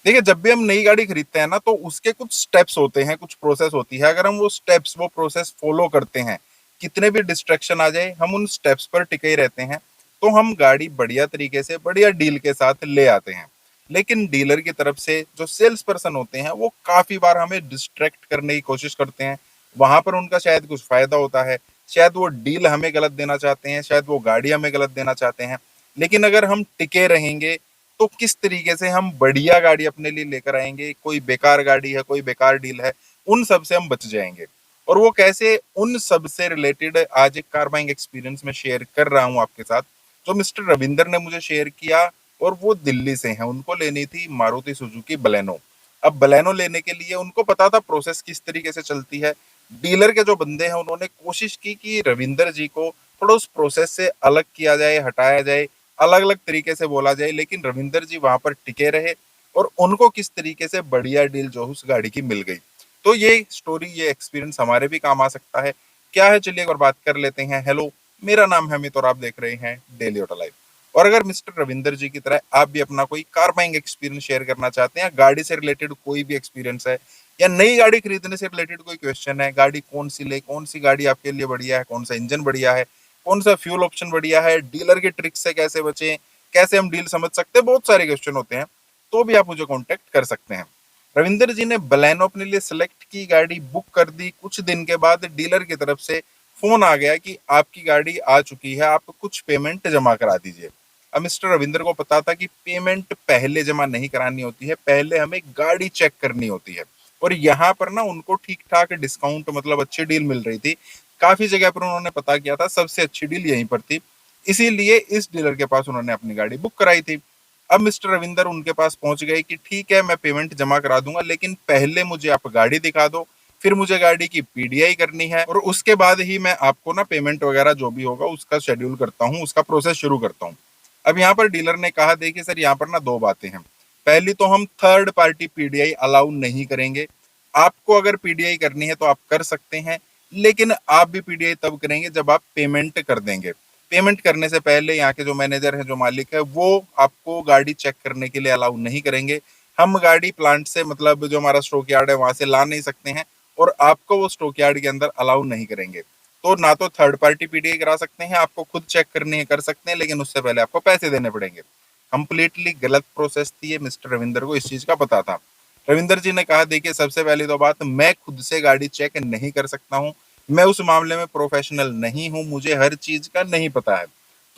देखिए, जब भी हम नई गाड़ी खरीदते हैं ना, तो उसके कुछ स्टेप्स होते हैं, कुछ प्रोसेस होती है। अगर हम वो स्टेप्स, वो प्रोसेस फॉलो करते हैं, कितने भी डिस्ट्रैक्शन आ जाए, हम उन स्टेप्स पर टिके ही रहते हैं, तो हम गाड़ी बढ़िया तरीके से, बढ़िया डील के साथ ले आते हैं। लेकिन डीलर की तरफ से जो सेल्स पर्सन होते हैं, वो काफ़ी बार हमें डिस्ट्रैक्ट करने की कोशिश करते हैं। वहाँ पर उनका शायद कुछ फ़ायदा होता है, शायद वो डील हमें गलत देना चाहते हैं, शायद वो गाड़ी हमें गलत देना चाहते हैं। लेकिन अगर हम टिके रहेंगे, तो किस तरीके से हम बढ़िया गाड़ी अपने लिए लेकर आएंगे, कोई बेकार गाड़ी है, कोई बेकार डील है, उन सब से हम बच जाएंगे। और वो कैसे, उन सब से रिलेटेड आज एक कार बाइंग एक्सपीरियंस में शेयर कर रहा हूँ आपके साथ, जो मिस्टर रविंदर ने मुझे शेयर किया। और वो दिल्ली से हैं, उनको लेनी थी मारुति सुजुकी बलेनो। अब बलेनो लेने के लिए उनको पता था प्रोसेस किस तरीके से चलती है। डीलर के जो बंदे हैं, उन्होंने कोशिश की कि रविंदर जी को थोड़ा उस प्रोसेस से अलग किया जाए, हटाया जाए, अलग अलग तरीके से बोला जाए, लेकिन रविंदर जी वहां पर टिके रहे। और उनको किस तरीके से बढ़िया डील जो उस गाड़ी की मिल गई। तो ये स्टोरी, ये एक्सपीरियंस हमारे भी काम आ सकता है। क्या है, चलिए एक बार बात कर लेते हैं। हेलो, मेरा नाम है अमित और आप देख रहे हैं डेली ऑटो लाइफ। और अगर मिस्टर रविंदर जी की तरह आप भी अपना कोई कार बाइंग एक्सपीरियंस शेयर करना चाहते हैं, गाड़ी से रिलेटेड कोई भी एक्सपीरियंस है, या नई गाड़ी खरीदने से रिलेटेड कोई क्वेश्चन है, गाड़ी कौन सी ले, कौन सी गाड़ी आपके लिए बढ़िया है, कौन सा इंजन बढ़िया है, कौन सा फ्यूल ऑप्शन बढ़िया है, डीलर के ट्रिक से कैसे बचें, कैसे हम डील समझ सकते हैं, बहुत सारे क्वेश्चन होते हैं, तो भी आप मुझे कांटेक्ट कर सकते हैं। रविंदर जी ने बलेनो अपने लिए सिलेक्ट की, गाड़ी बुक कर दी। कुछ दिन के बाद डीलर की तरफ से फोन आ गया कि आपकी गाड़ी आ चुकी है, आप कुछ पेमेंट जमा करा दीजिए। अब मिस्टर रविंदर को पता था कि पेमेंट पहले जमा नहीं करानी होती है, पहले हमें गाड़ी चेक करनी होती है। और यहाँ पर ना उनको ठीक ठाक डिस्काउंट, मतलब अच्छी डील मिल रही थी। काफी जगह पर उन्होंने पता किया था, सबसे अच्छी डील यहीं पर थी। इसीलिए इस डीलर के पास उन्होंने अपनी गाड़ी बुक कराई थी। अब मिस्टर रविंदर उनके पास पहुंच गए कि ठीक है, मैं पेमेंट जमा करा दूंगा, लेकिन पहले मुझे आप गाड़ी दिखा दो, फिर मुझे गाड़ी की पीडीआई करनी है, और उसके बाद ही मैं आपको ना पेमेंट वगैरह जो भी होगा उसका शेड्यूल करता हूँ, उसका प्रोसेस शुरू करता हूँ। अब यहाँ पर डीलर ने कहा, देखिए सर, यहाँ पर ना दो बातें हैं। पहली तो हम थर्ड पार्टी पीडीआई अलाउ नहीं करेंगे। आपको अगर पीडीआई करनी है तो आप कर सकते हैं, लेकिन आप भी पीडीआई तब करेंगे जब आप पेमेंट कर देंगे। पेमेंट करने से पहले यहाँ के जो मैनेजर है, जो मालिक है, वो आपको गाड़ी चेक करने के लिए अलाउ नहीं करेंगे। हम गाड़ी प्लांट से, मतलब जो हमारा स्टॉक यार्ड है, वहां से ला नहीं सकते हैं, और आपको वो स्टॉक यार्ड के अंदर अलाउ नहीं करेंगे। तो ना तो थर्ड पार्टी पीडीआई करा सकते हैं, आपको खुद चेक करनी है कर सकते हैं, लेकिन उससे पहले आपको पैसे देने पड़ेंगे। कंप्लीटली गलत प्रोसेस थी ये, मिस्टर रविंदर को इस चीज का पता था। रविंदर जी ने कहा, देखिए सबसे पहली तो बात, मैं खुद से गाड़ी चेक नहीं कर सकता हूँ, मैं उस मामले में प्रोफेशनल नहीं हूँ, मुझे हर चीज का नहीं पता है।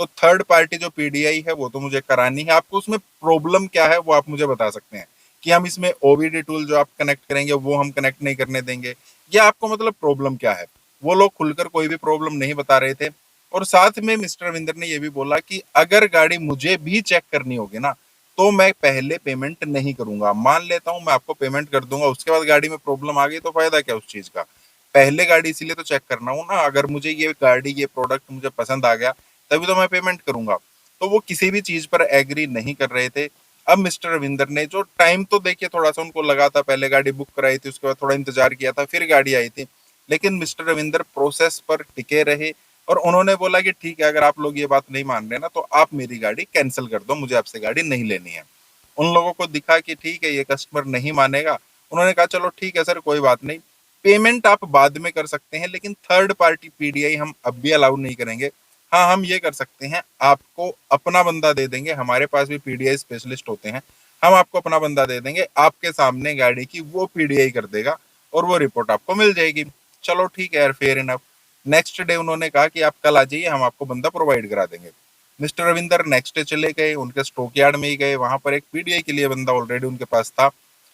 तो थर्ड पार्टी जो पीडीआई है वो तो मुझे करानी है। आपको उसमें प्रॉब्लम क्या है वो आप मुझे बता सकते हैं, कि हम इसमें ओबीडी टूल जो आप कनेक्ट करेंगे वो हम कनेक्ट नहीं करने देंगे, या आपको मतलब प्रॉब्लम क्या है। वो लोग खुलकर कोई भी प्रॉब्लम नहीं बता रहे थे। और साथ में मिस्टर रविंदर ने ये भी बोला कि अगर गाड़ी मुझे भी चेक करनी होगी ना, तो मैं पहले पेमेंट नहीं करूंगा। मान लेता हूं मैं आपको पेमेंट कर दूंगा, उसके बाद गाड़ी में प्रॉब्लम आ गई तो फायदा क्या उस चीज का। पहले गाड़ी इसीलिए तो चेक करना हूं ना, अगर मुझे ये गाड़ी, ये प्रोडक्ट मुझे पसंद आ गया, तभी तो मैं पेमेंट करूंगा। तो वो किसी भी चीज पर एग्री नहीं कर रहे थे। अब मिस्टर रविंदर ने जो टाइम, तो देखिए थोड़ा सा उनको लगा था, पहले गाड़ी बुक कराई थी, उसके बाद थोड़ा इंतजार किया था, फिर गाड़ी आई थी। लेकिन मिस्टर रविंदर प्रोसेस पर टिके रहे, और उन्होंने बोला कि ठीक है, अगर आप लोग ये बात नहीं मान रहे ना, तो आप मेरी गाड़ी कैंसिल कर दो, मुझे आपसे गाड़ी नहीं लेनी है। उन लोगों को दिखा कि ठीक है, ये कस्टमर नहीं मानेगा। उन्होंने कहा, चलो ठीक है सर, कोई बात नहीं, पेमेंट आप बाद में कर सकते हैं, लेकिन थर्ड पार्टी पीडीआई हम अब भी अलाउ नहीं करेंगे। हाँ, हम ये कर सकते हैं, आपको अपना बंदा दे देंगे, हमारे पास भी पीडीआई स्पेशलिस्ट होते हैं। हम आपको अपना बंदा दे देंगे, आपके सामने गाड़ी की वो पीडीआई कर देगा, और वो रिपोर्ट आपको मिल जाएगी। चलो ठीक है यार, फेयर इनफ। नेक्स्ट डे उन्होंने कहा कि आप कल आ जाइए, हम आपको बंदा प्रोवाइड करा देंगे। मिस्टर रविंदर नेक्स्ट डे चले गए, उनके स्टॉक यार्ड में ही गए, वहां पर एक पीडीआई के लिए बंदा ऑलरेडी उनके पास था।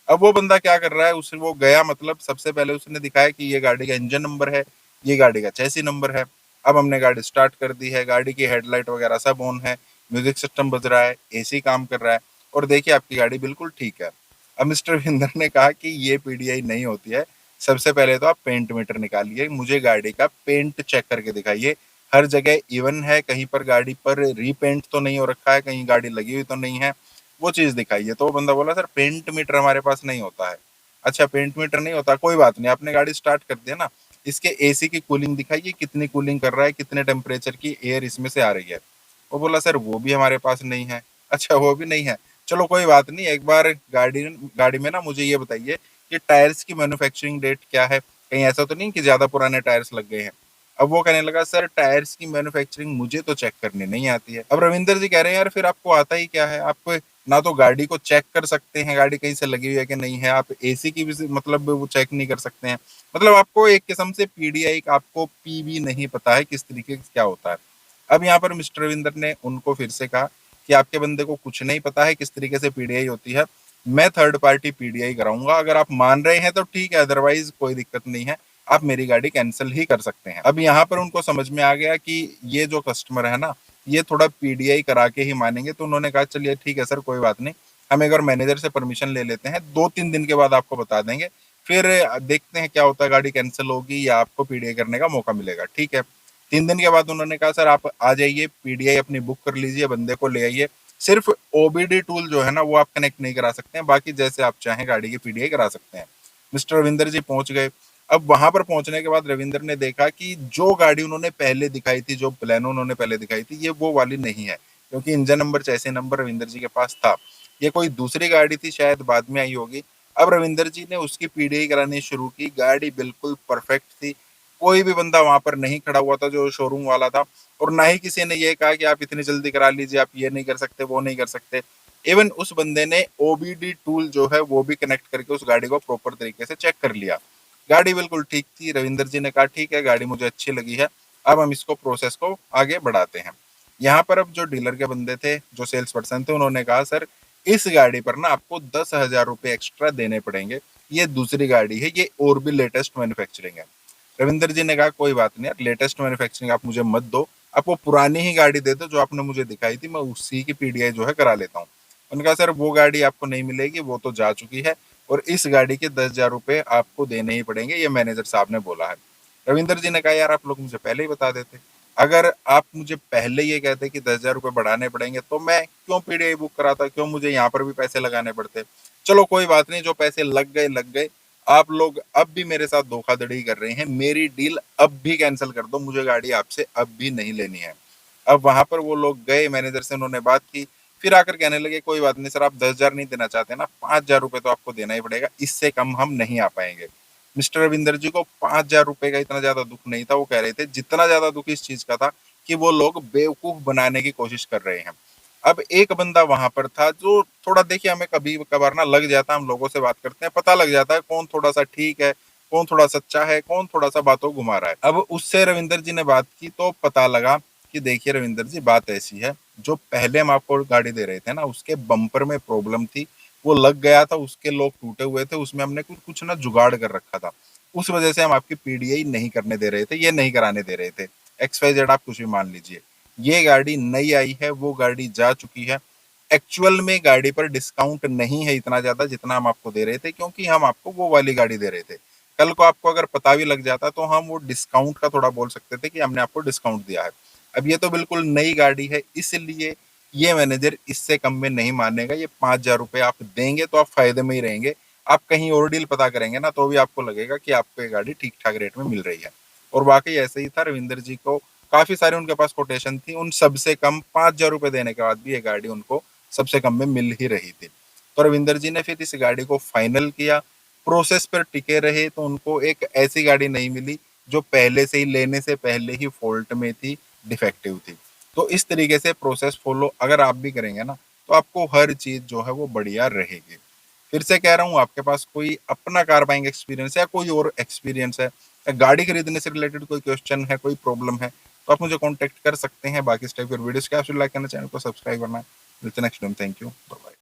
अब वो बंदा क्या कर रहा है, उसे वो गया, मतलब सबसे पहले उसने दिखाया कि ये गाड़ी का इंजन नंबर है, ये गाड़ी का चैसी नंबर है। अब हमने गाड़ी स्टार्ट कर दी है, गाड़ी की हेडलाइट वगैरह सब ऑन है, म्यूजिक सिस्टम बज रहा है, एसी काम कर रहा है, और देखिए आपकी गाड़ी बिल्कुल ठीक है। अब मिस्टर रविंदर ने कहा कि ये पीडीआई नहीं होती है, सबसे पहले तो आप पेंट मीटर निकालिए, मुझे गाड़ी का पेंट चेक करके दिखाइए, हर जगह इवन है, कहीं पर गाड़ी पर रीपेंट तो नहीं हो रखा है, कहीं गाड़ी लगी हुई तो नहीं है, वो चीज दिखाइए। तो वो बंदा बोला, सर पेंट मीटर हमारे पास नहीं होता है। अच्छा, पेंट मीटर नहीं होता, कोई बात नहीं, आपने गाड़ी स्टार्ट कर दिया ना, इसके एसी की कूलिंग दिखाइए, कितनी कूलिंग कर रहा है, कितने टेम्परेचर की एयर इसमें से आ रही है। वो बोला, सर वो भी हमारे पास नहीं है। अच्छा, वो भी नहीं है, चलो कोई बात नहीं, एक बार गाड़ी गाड़ी में ना मुझे ये बताइए कि टायर्स की मैन्युफैक्चरिंग डेट क्या है, कहीं ऐसा तो नहीं कि ज्यादा पुराने टायर्स लग गए हैं। अब वो कहने लगा सर टायर्स की मैन्युफैक्चरिंग मुझे तो चेक करनी नहीं आती है। अब रविंदर जी कह रहे हैं यार फिर आपको आता ही क्या है, आप ना तो गाड़ी को चेक कर सकते हैं गाड़ी कहीं से लगी हुई है कि नहीं है, आप एसी की भी मतलब वो चेक नहीं कर सकते हैं, मतलब आपको एक किस्म से पीडीआई, आपको पीवी नहीं पता है किस तरीके से क्या होता है। अब यहाँ पर मिस्टर रविंदर ने उनको फिर से कहा कि आपके बंदे को कुछ नहीं पता है किस तरीके से पीडीआई होती है, मैं थर्ड पार्टी पीडीआई कराऊंगा, अगर आप मान रहे हैं तो ठीक है, अदरवाइज कोई दिक्कत नहीं है, आप मेरी गाड़ी कैंसिल ही कर सकते हैं। अब यहाँ पर उनको समझ में आ गया कि ये जो कस्टमर है ना, ये थोड़ा पीडीआई करा के ही मानेंगे, तो उन्होंने कहा चलिए ठीक है सर कोई बात नहीं, हम एक बार मैनेजर से परमिशन ले लेते हैं, 2-3 दिन के बाद आपको बता देंगे, फिर देखते हैं क्या होता है, गाड़ी कैंसिल होगी या आपको पीडीआई करने का मौका मिलेगा, ठीक है। 3 दिन के बाद उन्होंने कहा सर आप आ जाइए, पीडीआई अपनी बुक कर लीजिए, बंदे को ले आइए, सिर्फ ओबीडी टूल जो है ना वो आप कनेक्ट नहीं करा सकते हैं, बाकी जैसे आप चाहें गाड़ी की पीडीआई करा सकते हैं। मिस्टर रविंदर जी पहुंच गए। अब वहां पर पहुंचने के बाद रविंदर ने देखा कि जो गाड़ी उन्होंने पहले दिखाई थी, जो प्लेनो उन्होंने पहले दिखाई थी, ये वो वाली नहीं है, क्योंकि engine number chassis number Ravinder ji के पास था, ये कोई दूसरी गाड़ी थी, शायद बाद में आई होगी। अब रविंदर जी ने उसकी पीडीआई करानी शुरू की, गाड़ी बिल्कुल परफेक्ट थी, कोई भी बंदा वहां पर नहीं खड़ा हुआ था जो शोरूम वाला था, और ना ही किसी ने ये कहा कि आप इतनी जल्दी करा लीजिए, आप ये नहीं कर सकते, वो नहीं कर सकते। इवन उस बंदे ने ओबीडी टूल जो है वो भी कनेक्ट करके उस गाड़ी को प्रॉपर तरीके से चेक कर लिया। गाड़ी बिल्कुल ठीक थी। रविंदर जी ने कहा ठीक है गाड़ी मुझे अच्छी लगी है, अब हम इसको प्रोसेस को आगे बढ़ाते हैं। यहाँ पर अब जो डीलर के बंदे थे, जो सेल्स पर्सन थे, उन्होंने कहा सर इस गाड़ी पर ना आपको 10,000 रुपए एक्स्ट्रा देने पड़ेंगे, ये दूसरी गाड़ी है, ये और भी लेटेस्ट मैन्युफैक्चरिंग है। रविंदर जी ने कहा कोई बात नहीं यार, लेटेस्ट मैन्युफैक्चरिंग आप मुझे मत दो, आप वो पुरानी ही गाड़ी दे दो जो आपने मुझे दिखाई थी, मैं उसी की पीडीआई जो है करा लेता हूँ। उन्होंने कहा सर वो गाड़ी आपको नहीं मिलेगी, वो तो जा चुकी है, और इस गाड़ी के 10,000 रुपए आपको देने ही पड़ेंगे, ये मैनेजर साहब ने बोला है। रविंदर जी ने कहा यार आप लोग मुझे पहले ही बता देते, अगर आप मुझे पहले ये कहते कि 10,000 रुपए बढ़ाने पड़ेंगे तो मैं क्यों पीडीआई बुक कराता, क्यों मुझे यहाँ पर भी पैसे लगाने पड़ते। चलो कोई बात नहीं, जो पैसे लग गए, आप लोग अब भी मेरे साथ धोखाधड़ी कर रहे हैं, मेरी डील अब भी कैंसिल कर दो, मुझे गाड़ी आपसे अब भी नहीं लेनी है। अब वहां पर वो लोग गए, मैनेजर से उन्होंने बात की, फिर आकर कहने लगे कोई बात नहीं सर, आप 10,000 नहीं देना चाहते ना, 5,000 रुपए तो आपको देना ही पड़ेगा, इससे कम हम नहीं आ पाएंगे। मिस्टर रविंदर जी को 5,000 रुपए का इतना ज्यादा दुख नहीं था, वो कह रहे थे जितना ज्यादा दुख इस चीज का था कि वो लोग बेवकूफ बनाने की कोशिश कर रहे हैं। अब एक बंदा वहां पर था जो थोड़ा, देखिए हमें कभी कभार ना लग जाता है, हम लोगों से बात करते हैं, पता लग जाता है कौन थोड़ा सा ठीक है, कौन थोड़ा सच्चा है, कौन थोड़ा सा बातों घुमा रहा है। अब उससे रविंदर जी ने बात की तो पता लगा कि देखिए रविंदर जी बात ऐसी है, जो पहले हम आपको गाड़ी दे रहे थे ना, उसके बम्पर में प्रॉब्लम थी, वो लग गया था, उसके लोग टूटे हुए थे, उसमें हमने कुछ कुछ ना जुगाड़ कर रखा था, उस वजह से हम आपकी पीडीआई नहीं करने दे रहे थे, ये नहीं कराने दे रहे थे, XYZ आप कुछ भी मान लीजिए। ये गाड़ी नई आई है, वो गाड़ी जा चुकी है, एक्चुअल में गाड़ी पर डिस्काउंट नहीं है इतना ज्यादा जितना हम आपको दे रहे थे, क्योंकि हम आपको वो वाली गाड़ी दे रहे थे। कल को आपको अगर पता भी लग जाता तो हम वो डिस्काउंट का थोड़ा बोल सकते थे कि हमने आपको डिस्काउंट दिया है। अब ये तो बिल्कुल नई गाड़ी है, इसलिए ये मैनेजर इससे कम में नहीं मानेगा, ये 5,000 रुपए आप देंगे तो आप फायदे में ही रहेंगे, आप कहीं और डील पता करेंगे ना तो भी आपको लगेगा कि आपको ये गाड़ी ठीक ठाक रेट में मिल रही है। और वाकई ऐसे ही था, रविंदर जी को काफी सारी उनके पास कोटेशन थी, उन सबसे कम 5,000 रुपए देने के बाद भी ये गाड़ी उनको सबसे कम में मिल ही रही थी। तो रविंदर जी ने फिर इस गाड़ी को फाइनल किया, प्रोसेस पर टिके रहे तो उनको एक ऐसी गाड़ी नहीं मिली जो पहले से ही, लेने से पहले ही फॉल्ट में थी, डिफेक्टिव थी। तो इस तरीके से प्रोसेस फॉलो अगर आप भी करेंगे ना तो आपको हर चीज जो है वो बढ़िया रहेगी। फिर से कह रहा हूँ, आपके पास कोई अपना कार बाइंग एक्सपीरियंस है या कोई और एक्सपीरियंस है या गाड़ी खरीदने से रिलेटेड कोई क्वेश्चन है, कोई प्रॉब्लम है, तो आप मुझे कॉन्टेक्ट कर सकते हैं। बाकी इस टाइप के वीडियोस के आपसे लाइक करना, चैनल को सब्सक्राइब करना है। मिलते हैं next time, thank you, bye bye.